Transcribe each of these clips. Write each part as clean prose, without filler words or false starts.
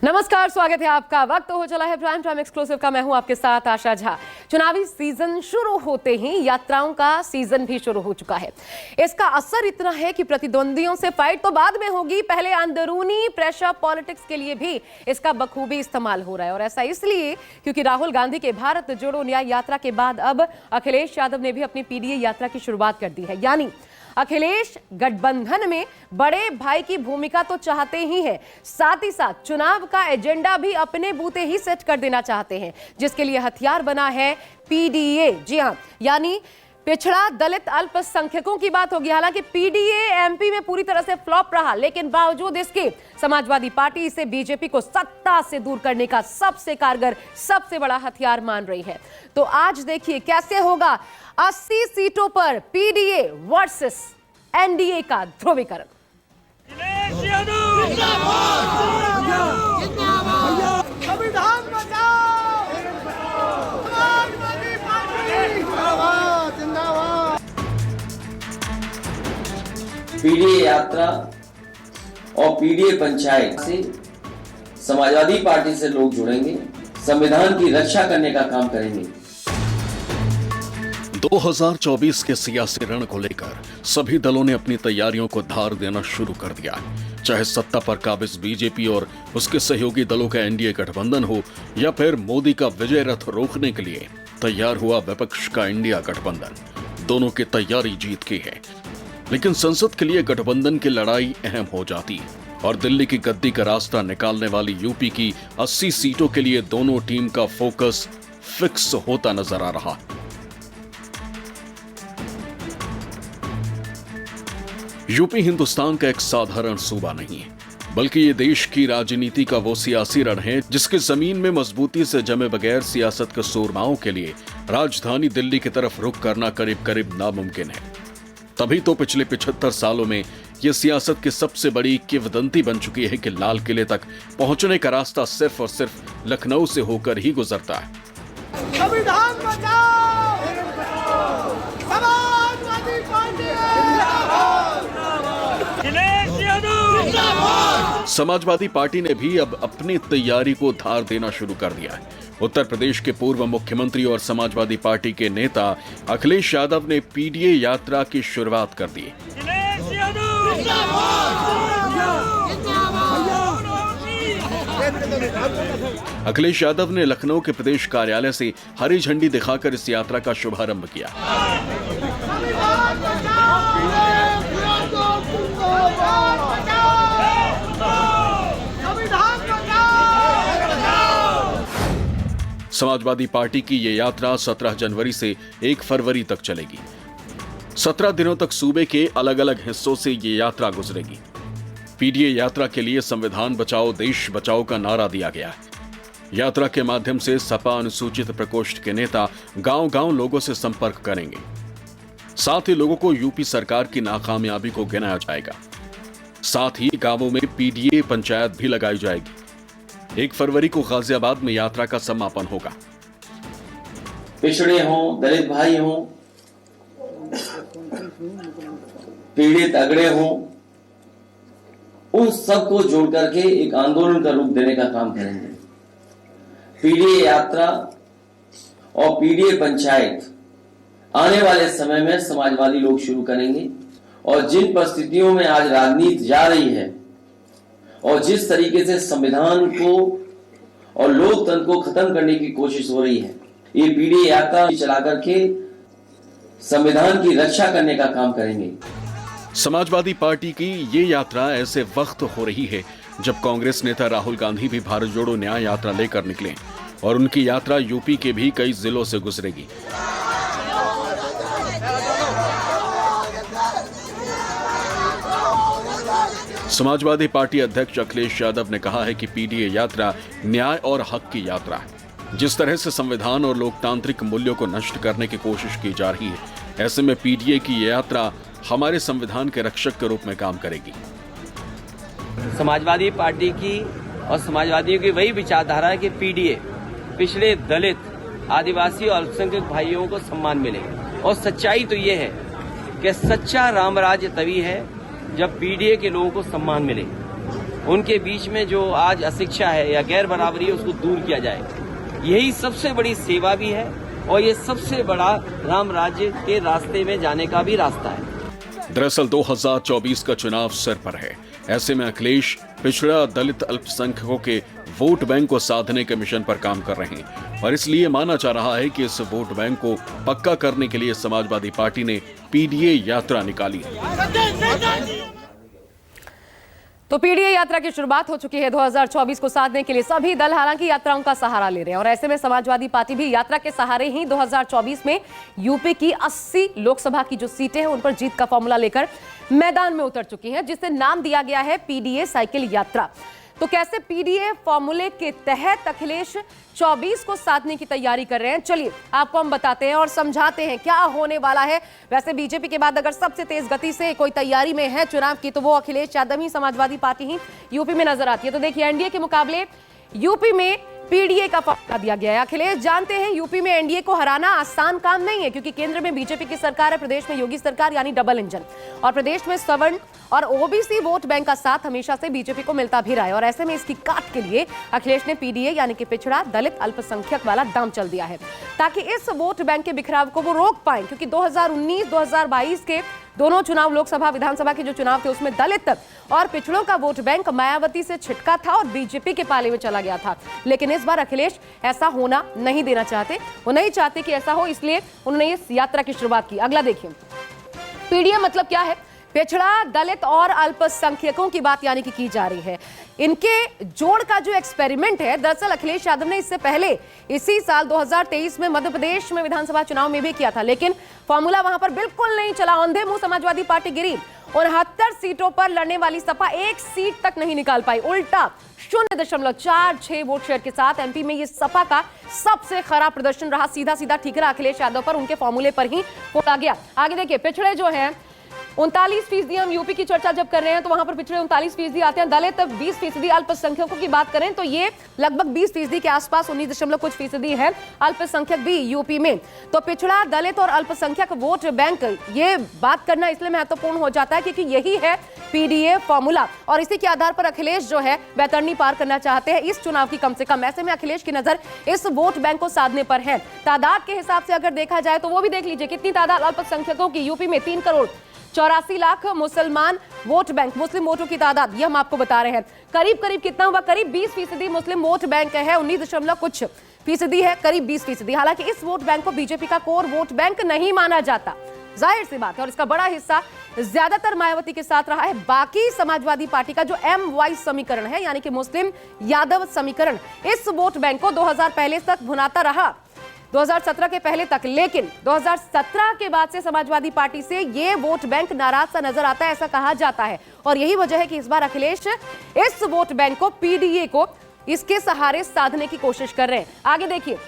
नमस्कार, स्वागत है आपका। वक्त हो चला है प्राइम टाइम एक्सक्लूसिव का। मैं हूं आपके साथ आशा झा। चुनावी सीजन शुरू होते ही यात्राओं का सीजन भी शुरू हो चुका है। इसका असर इतना है कि प्रतिद्वंदियों से फाइट तो बाद में होगी, पहले अंदरूनी प्रेशर पॉलिटिक्स के लिए भी इसका बखूबी इस्तेमाल हो रहा है। और ऐसा इसलिए क्योंकि राहुल गांधी के भारत जोड़ो न्याय यात्रा के बाद अब अखिलेश यादव ने भी अपनी पीडीए यात्रा की शुरुआत कर दी है। यानी अखिलेश गठबंधन में बड़े भाई की भूमिका तो चाहते ही हैं, साथ ही साथ चुनाव का एजेंडा भी अपने बूते ही सेट कर देना चाहते हैं, जिसके लिए हथियार बना है पीडीए। जी हां, यानी पिछड़ा दलित अल्पसंख्यकों की बात होगी। हालांकि पीडीए एमपी में पूरी तरह से फ्लॉप रहा, लेकिन बावजूद इसके समाजवादी पार्टी इसे बीजेपी को सत्ता से दूर करने का सबसे कारगर, सबसे बड़ा हथियार मान रही है। तो आज देखिए कैसे होगा 80 सीटों पर पीडीए वर्सेस एनडीए का ध्रुवीकरण। पीडीए यात्रा और पीडीए पंचायत से समाजवादी पार्टी से लोग जुड़ेंगे, संविधान की रक्षा करने का काम करेंगे। 2024 के सियासी रण को लेकर सभी दलों ने अपनी तैयारियों को धार देना शुरू कर दिया। चाहे सत्ता पर काबिज बीजेपी और उसके सहयोगी दलों का एनडीए गठबंधन हो, या फिर मोदी का विजय रथ रोकने के लिए तैयार हुआ विपक्ष का इंडिया गठबंधन, दोनों की तैयारी जीत की है। लेकिन संसद के लिए गठबंधन की लड़ाई अहम हो जाती और दिल्ली की गद्दी का रास्ता निकालने वाली यूपी की 80 सीटों के लिए दोनों टीम का फोकस फिक्स होता नजर आ रहा। यूपी हिंदुस्तान का एक साधारण सूबा नहीं है, बल्कि ये देश की राजनीति का वो सियासी रण है जिसकी जमीन में मजबूती से जमे बगैर सियासत के सूरमाओं के लिए राजधानी दिल्ली की तरफ रुख करना करीब करीब नामुमकिन है। तभी तो पिछले 75 सालों में यह सियासत की सबसे बड़ी किंवदंती बन चुकी है कि लाल किले तक पहुंचने का रास्ता सिर्फ और सिर्फ लखनऊ से होकर ही गुजरता है। संविधान बचाओ, समाजवादी पार्टी समाजवादी पार्टी ने भी अब अपनी तैयारी को धार देना शुरू कर दिया है। उत्तर प्रदेश के पूर्व मुख्यमंत्री और समाजवादी पार्टी के नेता अखिलेश यादव ने पीडीए यात्रा की शुरुआत कर दी। अखिलेश यादव ने लखनऊ के प्रदेश कार्यालय से हरी झंडी दिखाकर इस यात्रा का शुभारंभ किया। समाजवादी पार्टी की ये यात्रा 17 जनवरी से 1 फरवरी तक चलेगी। 17 दिनों तक सूबे के अलग अलग हिस्सों से ये यात्रा गुजरेगी। पीडीए यात्रा के लिए संविधान बचाओ देश बचाओ का नारा दिया गया है। यात्रा के माध्यम से सपा अनुसूचित प्रकोष्ठ के नेता गांव-गांव लोगों से संपर्क करेंगे। साथ ही लोगों को यूपी सरकार की नाकामयाबी को गिनाया जाएगा। साथ ही गांवों में पीडीए पंचायत भी लगाई जाएगी। 1 फरवरी को गाजियाबाद में यात्रा का समापन होगा। पिछड़े हों, दलित भाई हों, पीड़ित अगड़े हों, उन सबको जोड़ करके एक आंदोलन का रूप देने का काम करेंगे। पीडीए यात्रा और पीडीए पंचायत आने वाले समय में समाजवादी लोग शुरू करेंगे। और जिन परिस्थितियों में आज राजनीति जा रही है और जिस तरीके से संविधान को और लोकतंत्र को खत्म करने की कोशिश हो रही है, ये पीडीए यात्रा चला करके संविधान की रक्षा करने का काम करेंगे। समाजवादी पार्टी की ये यात्रा ऐसे वक्त हो रही है जब कांग्रेस नेता राहुल गांधी भी भारत जोड़ो न्याय यात्रा लेकर निकले और उनकी यात्रा यूपी के भी कई जिलों से गुजरेगी। समाजवादी पार्टी अध्यक्ष अखिलेश यादव ने कहा है कि पीडीए यात्रा न्याय और हक की यात्रा है। जिस तरह से संविधान और लोकतांत्रिक मूल्यों को नष्ट करने की कोशिश की जा रही है, ऐसे में पीडीए की यात्रा हमारे संविधान के रक्षक के रूप में काम करेगी। समाजवादी पार्टी की और समाजवादियों की वही विचारधारा है कि पीडीए पिछड़े दलित, आदिवासी और अल्पसंख्यक भाइयों को सम्मान मिले। और सच्चाई तो ये है कि सच्चा राम राज्य तभी है जब पीडीए के लोगों को सम्मान मिले। उनके बीच में जो आज अशिक्षा है या गैर बराबरी है उसको दूर किया जाए। यही सबसे बड़ी सेवा भी है और ये सबसे बड़ा राम राज्य के रास्ते में जाने का भी रास्ता है। दरअसल 2024 का चुनाव सिर पर है। ऐसे में अखिलेश पिछड़ा दलित अल्पसंख्यकों के वोट बैंक को साधने के मिशन पर काम कर रहे हैं और इसलिए माना जा रहा है कि इस वोट बैंक को पक्का करने के लिए समाजवादी पार्टी ने पीडीए यात्रा निकाली है। तो पीडीए यात्रा की शुरुआत हो चुकी है। 2024 को साधने के लिए सभी दल हालांकि यात्राओं का सहारा ले रहे हैं और ऐसे में समाजवादी पार्टी भी यात्रा के सहारे ही 2024 में यूपी की 80 लोकसभा की जो सीटें हैं उन पर जीत का फॉर्मूला लेकर मैदान में उतर चुकी है, जिसे नाम दिया गया है पीडीए साइकिल यात्रा। तो कैसे पीडीए फॉर्मूले के तहत अखिलेश 24 को साधने की तैयारी कर रहे हैं, चलिए आपको हम बताते हैं और समझाते हैं क्या होने वाला है। वैसे बीजेपी के बाद अगर सबसे तेज गति से कोई तैयारी में है चुनाव की तो वो अखिलेश यादव ही, समाजवादी पार्टी ही यूपी में नजर आती है। तो देखिए एनडीए के मुकाबले यूपी में पीडीए का फॉर्मूला दिया गया है। अखिलेश जानते हैं यूपी में एनडीए को हराना आसान काम नहीं है क्योंकि केंद्र में बीजेपी की सरकार है, प्रदेश में योगी सरकार यानी डबल इंजन, और प्रदेश में सवर्ण और ओबीसी वोट बैंक का साथ हमेशा से बीजेपी को मिलता भी रहा है और ऐसे में इसकी काट के लिए अखिलेश ने पीडीए यानी कि पिछड़ा दलित अल्पसंख्यक वाला दाम चल दिया है ताकि इस वोट बैंक के बिखराव को वो रोक पाए। क्योंकि 2019-2022 के दोनों चुनाव, लोकसभा विधानसभा के जो चुनाव थे उसमें दलित और पिछड़ों का वोट बैंक मायावती से छिटका था और बीजेपी के पाले में चला गया था। लेकिन इस बार अखिलेश ऐसा होना नहीं देना चाहते, वो नहीं चाहते कि ऐसा हो, इसलिए उन्होंने इस यात्रा की शुरुआत की। अगला देखिए, पीडीए मतलब क्या है? पिछड़ा दलित और अल्पसंख्यकों की बात यानी कि की जा रही है। इनके जोड़ का जो एक्सपेरिमेंट है, दरअसल अखिलेश यादव ने इससे पहले इसी साल 2023 में मध्य प्रदेश में विधानसभा चुनाव में भी किया था, लेकिन फॉर्मूला वहां पर बिल्कुल नहीं चला। औंधे मुंह समाजवादी पार्टी गिरी। 69 सीटों पर लड़ने वाली सपा एक सीट तक नहीं निकाल पाई, उल्टा 0.46 वोट शेयर के साथ एमपी में ये सपा का सबसे खराब प्रदर्शन रहा। सीधा सीधा ठीकरा अखिलेश यादव पर, उनके फॉर्मूले पर ही फोड़ा गया। आगे देखिए, पिछड़े जो हैं 39%, हम यूपी की चर्चा जब कर रहे हैं तो वहां पर पिछड़े 39% आते हैं। दलित 20%, अल्पसंख्यकों की बात करें तो ये लगभग 20% के आसपास, 19 कुछ फीसदी है अल्पसंख्यक भी यूपी में। तो पिछड़ा दलित और अल्पसंख्यक वोट बैंक, ये बात करना इसलिए महत्वपूर्ण हो जाता है क्योंकि यही है पीडीए फॉर्मूला और इसी के आधार पर अखिलेश जो है बैतरनी पार करना चाहते हैं इस चुनाव की कम से कम। ऐसे में अखिलेश की नजर इस वोट बैंक को साधने पर है। तादाद के हिसाब से अगर देखा जाए तो वो भी देख लीजिए कितनी तादाद अल्पसंख्यकों की यूपी में, 3,84,00,000 मुसलमान वोट बैंक, मुस्लिम वोटों की तादाद ये हम आपको बता रहे हैं। करीब करीब कितना हुआ? करीब 20% मुस्लिम वोट बैंक है, 19 कुछ फीसदी है, करीब 20%। हालांकि इस वोट बैंक को बीजेपी का कोर वोट बैंक नहीं माना जाता, जाहिर सी बात है, और इसका बड़ा हिस्सा ज्यादातर मायावती के साथ रहा है। बाकी समाजवादी पार्टी का जो MY समीकरण है यानी कि मुस्लिम यादव समीकरण, इस वोट बैंक को 2000 पहले तक भुनाता रहा, 2017 के पहले तक। लेकिन 2017 के बाद से समाजवादी पार्टी से ये वोट बैंक नाराज सा नजर आता है, ऐसा कहा जाता है। और यही वजह है कि इस बार अखिलेश इस वोट बैंक को, पीडीए को, इसके सहारे साधने की कोशिश कर रहे हैं। आगे देखिए,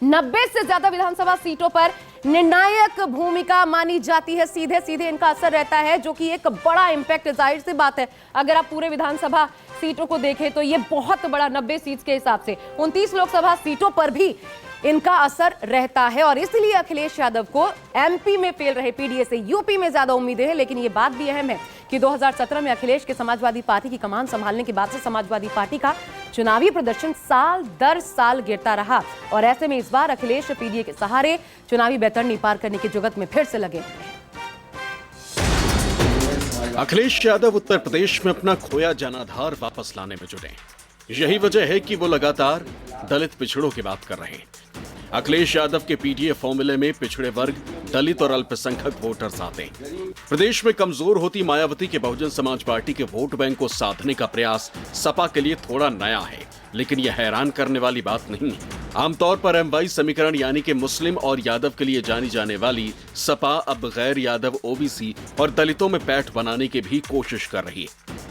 90 से ज्यादा विधानसभा सीटों पर निर्णायक भूमिका मानी जाती है, सीधे सीधे इनका असर रहता है, जो कि एक बड़ा इंपैक्ट, जाहिर सी बात है। अगर आप पूरे विधानसभा सीटों को देखें तो ये बहुत बड़ा, 90 सीट के हिसाब से 29 लोकसभा सीटों पर भी इनका असर रहता है और इसलिए अखिलेश यादव को एमपी में फेल रहे पीडीए से यूपी में ज्यादा उम्मीदें हैं। लेकिन ये बात भी अहम है कि 2017 में अखिलेश के समाजवादी पार्टी की कमान संभालने के बाद से समाजवादी पार्टी का चुनावी प्रदर्शन साल दर साल गिरता रहा और ऐसे में इस बार अखिलेश पीडीए के सहारे चुनावी बैतरनी पार करने की जुगत में फिर से लगे। अखिलेश यादव उत्तर प्रदेश में अपना खोया जनाधार वापस लाने में जुटे। यही वजह है कि वो लगातार दलित पिछड़ों की बात कर रहे हैं। अखिलेश यादव के पीडीए फॉर्मूले में पिछड़े वर्ग, दलित और अल्पसंख्यक वोटर्स आते हैं। प्रदेश में कमजोर होती मायावती के बहुजन समाज पार्टी के वोट बैंक को साधने का प्रयास सपा के लिए थोड़ा नया है, लेकिन यह हैरान करने वाली बात नहीं है। आमतौर पर MY समीकरण यानी कि मुस्लिम और यादव के लिए जानी जाने वाली सपा अब गैर यादव, ओबीसी और दलितों में पैठ बनाने की भी कोशिश कर रही है।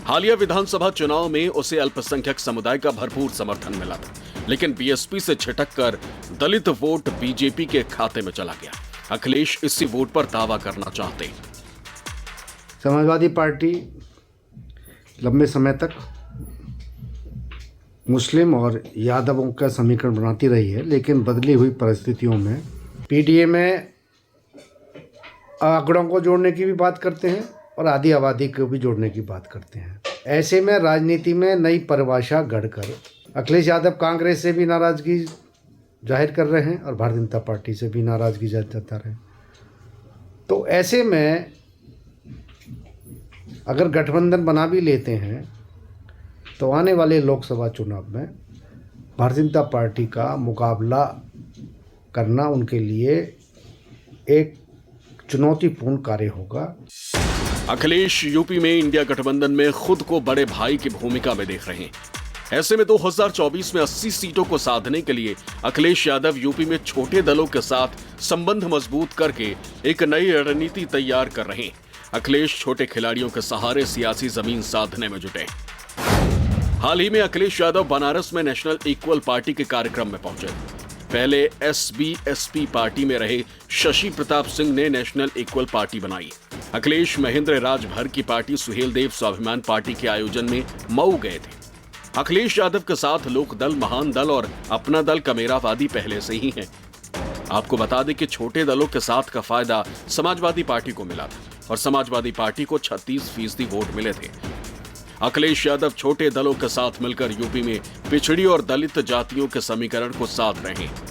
हालिया विधानसभा चुनाव में उसे अल्पसंख्यक समुदाय का भरपूर समर्थन मिला था, लेकिन बीएसपी से छिटककर दलित वोट बीजेपी के खाते में चला गया। अखिलेश इसी वोट पर दावा करना चाहते हैं। समाजवादी पार्टी लंबे समय तक मुस्लिम और यादवों का समीकरण बनाती रही है, लेकिन बदली हुई परिस्थितियों में पीडीए में आंकड़ों को जोड़ने की भी बात करते हैं और आधी आबादी को भी जोड़ने की बात करते हैं। ऐसे में राजनीति में नई परिभाषा गढ़कर अखिलेश यादव कांग्रेस से भी नाराजगी जाहिर कर रहे हैं और भारतीय जनता पार्टी से भी नाराजगी जता रहे हैं। तो ऐसे में अगर गठबंधन बना भी लेते हैं तो आने वाले लोकसभा चुनाव में भारतीय जनता पार्टी का मुकाबला करना उनके लिए एक चुनौतीपूर्ण कार्य होगा। अखिलेश यूपी में इंडिया गठबंधन में खुद को बड़े भाई की भूमिका में देख रहे हैं। ऐसे में 2024 में 80 सीटों को साधने के लिए अखिलेश यादव यूपी में छोटे दलों के साथ संबंध मजबूत करके एक नई रणनीति तैयार कर रहे हैं। अखिलेश छोटे खिलाड़ियों के सहारे सियासी जमीन साधने में जुटे। हाल ही में अखिलेश यादव बनारस में नेशनल इक्वल पार्टी के कार्यक्रम में पहुंचे। पहले SBSP पार्टी में रहे शशि प्रताप सिंह ने नेशनल इक्वल पार्टी बनाई। अखिलेश महेंद्र राजभर की पार्टी सुहेल देव स्वाभिमान पार्टी के आयोजन में मऊ गए थे। अखिलेश यादव के साथ लोक दल, महान दल और अपना दल कमेरावादी पहले से ही हैं। आपको बता दें कि छोटे दलों के साथ का फायदा समाजवादी पार्टी को मिला था और समाजवादी पार्टी को 36% वोट मिले थे। अखिलेश यादव छोटे दलों के साथ मिलकर यूपी में पिछड़ी और दलित जातियों के समीकरण को साध रहे हैं।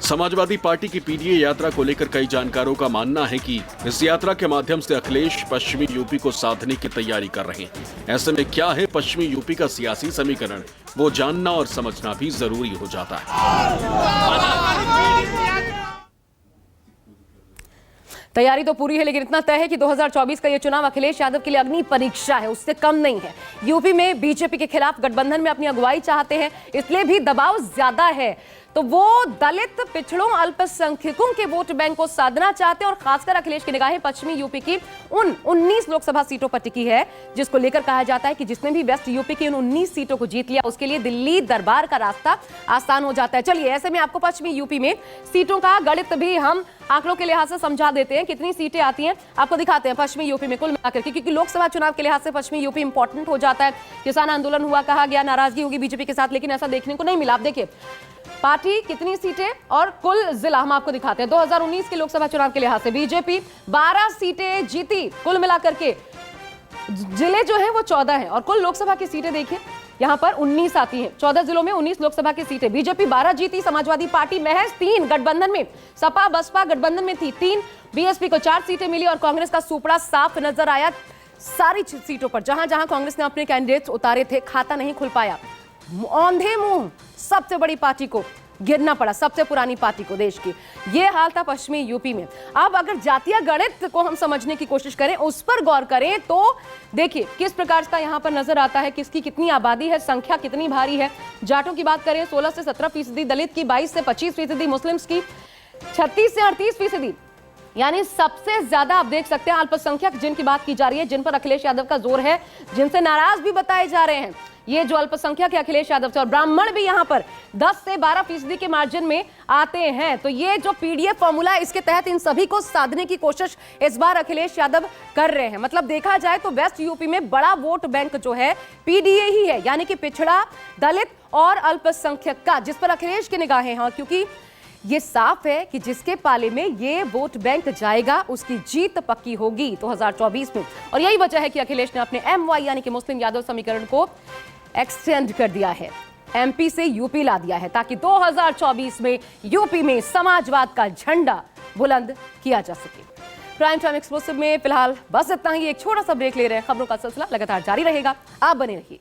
समाजवादी पार्टी की पीडीए यात्रा को लेकर कई जानकारों का मानना है कि इस यात्रा के माध्यम से अखिलेश पश्चिमी यूपी को साधने की तैयारी कर रहे हैं। ऐसे में क्या है पश्चिमी यूपी का सियासी समीकरण, वो जानना और समझना भी जरूरी हो जाता है। तैयारी तो पूरी है, लेकिन इतना तय है कि 2024 का ये चुनाव अखिलेश यादव के लिए अग्नि परीक्षा है, उससे कम नहीं है। यूपी में बीजेपी के खिलाफ गठबंधन में अपनी अगुवाई चाहते हैं, इसलिए भी दबाव ज्यादा है। तो वो दलित, पिछड़ों, अल्पसंख्यकों के वोट बैंक को साधना चाहते हैं और खासकर अखिलेश की निगाहें पश्चिमी यूपी की उन 19 लोकसभा सीटों पर टिकी है, जिसको लेकर कहा जाता है कि जिसने भी वेस्ट यूपी की उन 19 सीटों को जीत लिया उसके लिए दिल्ली दरबार का रास्ता आसान हो जाता है। चलिए, ऐसे में आपको पश्चिमी यूपी में सीटों का गणित भी हम आंकड़ों के लिहाज से समझा देते हैं। कितनी सीटें आती हैं आपको दिखाते हैं पश्चिमी यूपी में कुल मिलाकर के, क्योंकि लोकसभा चुनाव के लिहाज से पश्चिमी यूपी इंपॉर्टेंट हो जाता है। किसान आंदोलन हुआ, कहा गया नाराजगी होगी बीजेपी के साथ, लेकिन ऐसा देखने को नहीं मिला। आप देखिए पार्टी कितनी सीटें और कुल जिला हम आपको दिखाते हैं। 2019 के लोकसभा चुनाव के लिहाज से बीजेपी 12 सीटें जीती, कुल मिलाकर के जिले जो है वो 14 हैं और कुल लोकसभा की सीटें देखिए यहां पर 19 आती हैं। 14 जिलों में 19 लोकसभा की सीटें, बीजेपी 12 जीती, समाजवादी पार्टी महज 3, गठबंधन में सपा बसपा गठबंधन में थी 3, बीएसपी को 4 सीटें मिली और कांग्रेस का सुपड़ा साफ नजर आया सारी सीटों पर। जहां जहां कांग्रेस ने अपने कैंडिडेट्स उतारे थे, खाता नहीं खुल पाया, औंधे मुंह सबसे बड़ी पार्टी को गिरना पड़ा, सबसे पुरानी पार्टी को देश की। यह हाल था पश्चिमी यूपी में। अब अगर जातीय गणित को हम समझने की कोशिश करें, उस पर गौर करें, तो देखिए किस प्रकार का यहां पर नजर आता है, किसकी कितनी आबादी है, संख्या कितनी भारी है। जाटों की बात करें 16 से 17%, दलित की 22 से 25%, मुस्लिम्स की 36 से 38%, यानी सबसे ज्यादा आप देख सकते हैं अल्पसंख्यक जिनकी बात की जा रही है, जिन पर अखिलेश यादव का जोर है, जिनसे नाराज भी बताए जा रहे हैं ये जो अल्पसंख्यक है अखिलेश यादव से। और ब्राह्मण भी यहां पर 10 से 12% के मार्जिन में आते हैं। तो ये जो पीडीएफ फॉर्मूला है, इसके तहत इन सभी को साधने की कोशिश इस बार अखिलेश यादव कर रहे हैं। मतलब देखा जाए तो वेस्ट यूपी में बड़ा वोट बैंक जो है पीडीए ही है, यानी कि पिछड़ा, दलित और अल्पसंख्यक का, जिस पर अखिलेश की निगाहें हैं, क्योंकि ये साफ है कि जिसके पाले में ये वोट बैंक जाएगा उसकी जीत पक्की होगी 2024 में। और यही वजह है कि अखिलेश ने अपने MY यानी कि मुस्लिम यादव समीकरण को एक्सटेंड कर दिया है, MP से यूपी ला दिया है, ताकि 2024 में यूपी में समाजवाद का झंडा बुलंद किया जा सके। प्राइम टाइम एक्सक्लूसिव में फिलहाल बस इतना ही। एक छोटा सा ब्रेक ले रहे हैं, खबरों का सिलसिला लगातार जारी रहेगा, आप बने रहिए।